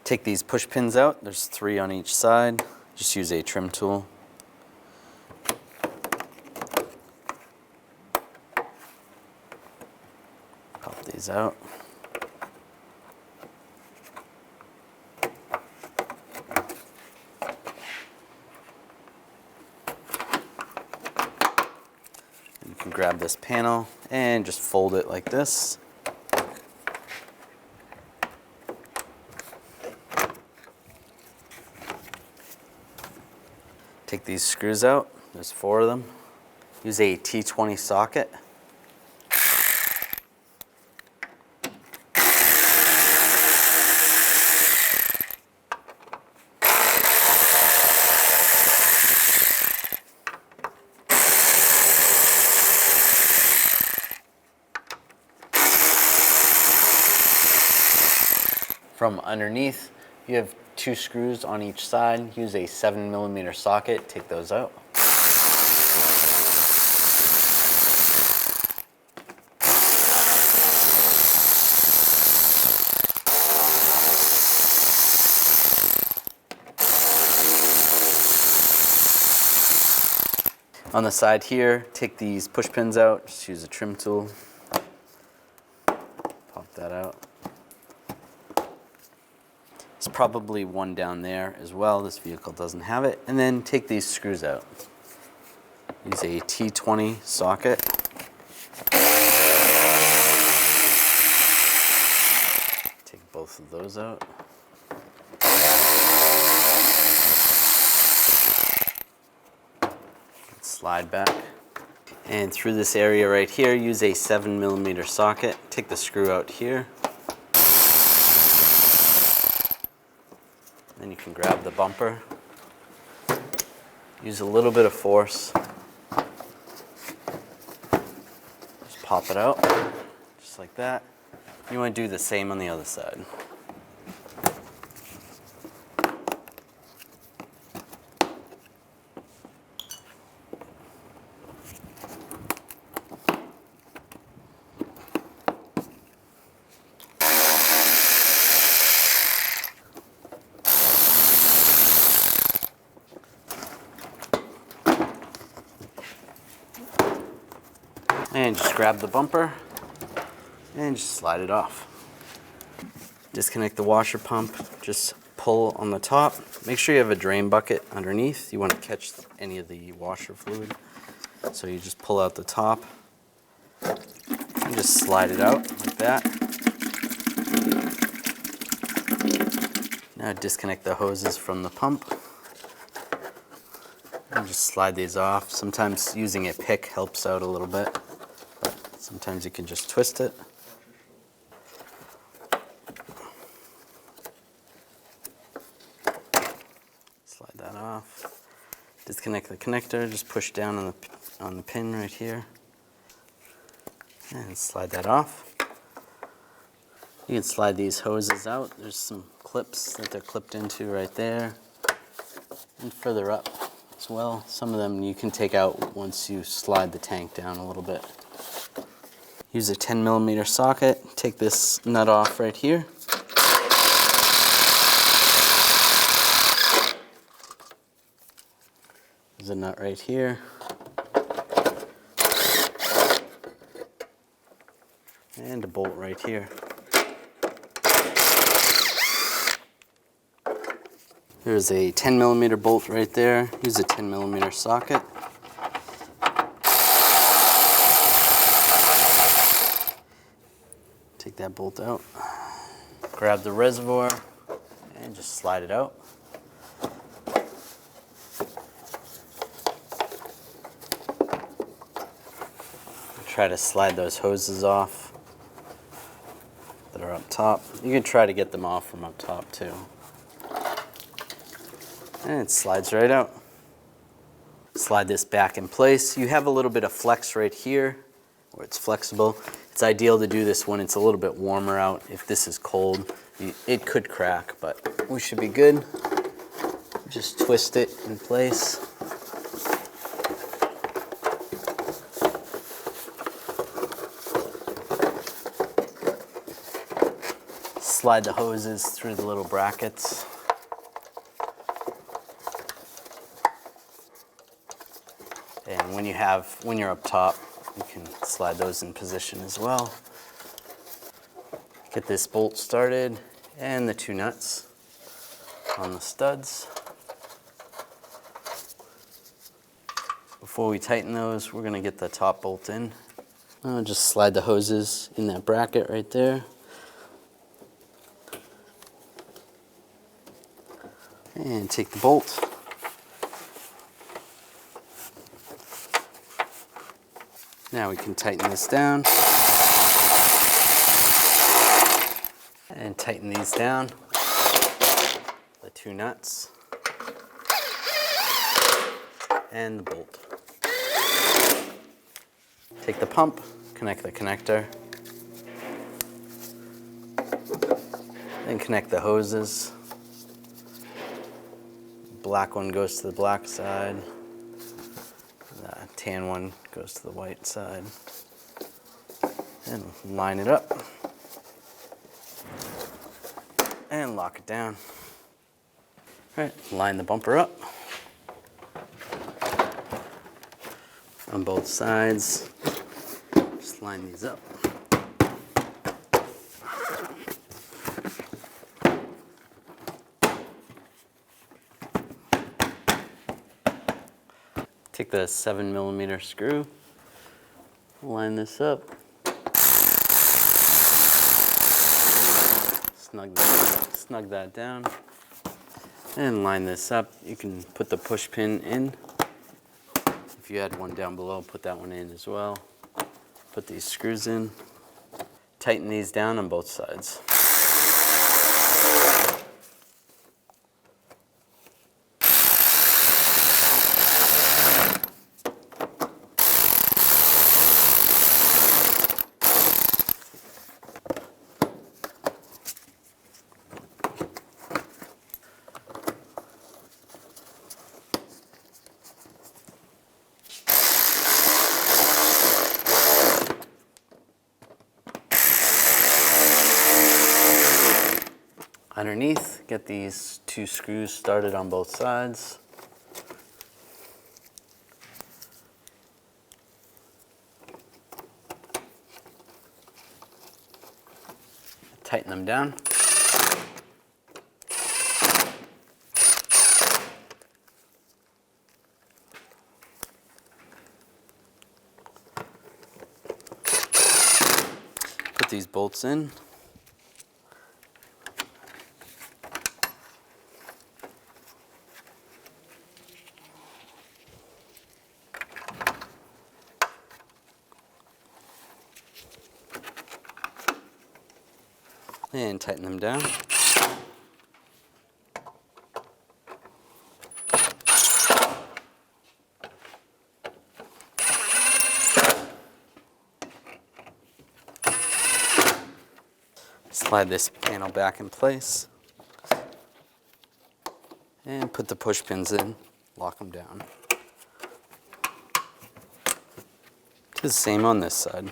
Take these push pins out. There's 3 on each side. Just use a trim tool. Pop these out. You can grab this panel and just fold it like this. Take these screws out. There's 4 of them. Use a T20 socket. From underneath, you have 2 screws on each side. Use a 7mm socket. Take those out. On the side here, take these push pins out. Just use a trim tool. Pop that out. There's probably one down there as well. This vehicle doesn't have it. And then take these screws out. Use a T20 socket. Take both of those out. Slide back. And through this area right here, use a 7mm socket. Take the screw out here. Then you can grab the bumper. Use a little bit of force. Just pop it out, just like that. You want to do the same on the other side. And just grab the bumper and just slide it off. Disconnect the washer pump, just pull on the top. Make sure you have a drain bucket underneath. You want to catch any of the washer fluid. So you just pull out the top and just slide it out like that. Now disconnect the hoses from the pump. And just slide these off. Sometimes using a pick helps out a little bit. Sometimes you can just twist it. Slide that off. Disconnect the connector, just push down on the pin right here. And slide that off. You can slide these hoses out. There's some clips that they're clipped into right there. And further up as well. Some of them you can take out once you slide the tank down a little bit. Use a 10mm socket. Take this nut off right here. There's a nut right here. And a bolt right here. There's a 10mm bolt right there. Use a 10mm socket. Take that bolt out. Grab the reservoir and just slide it out. Try to slide those hoses off that are up top. You can try to get them off from up top too. And it slides right out. Slide this back in place. You have a little bit of flex right here where it's flexible. It's ideal to do this when it's a little bit warmer out. If this is cold, it could crack, but we should be good. Just twist it in place. slide the hoses through the little brackets. And when you're up top, you can slide those in position as well. Get this bolt started and the 2 nuts on the studs. Before we tighten those, we're gonna get the top bolt in. I'll just slide the hoses in that bracket right there. And take the bolt. Now we can tighten this down. And tighten these down. The 2 nuts. And the bolt. Take the pump, connect the connector. Then connect the hoses. Black one goes to the black side. The tan one goes to the white side. And line it up. And lock it down. All right, line the bumper up. On both sides. Just line these up. Take the 7mm screw, line this up, snug that down, and line this up. You can put the push pin in. If you had one down below, put that one in as well. Put these screws in. Tighten these down on both sides. Underneath, get these 2 screws started on both sides. Tighten them down. Put these bolts in. And tighten them down. Slide this panel back in place. And put the push pins in, lock them down. Do the same on this side.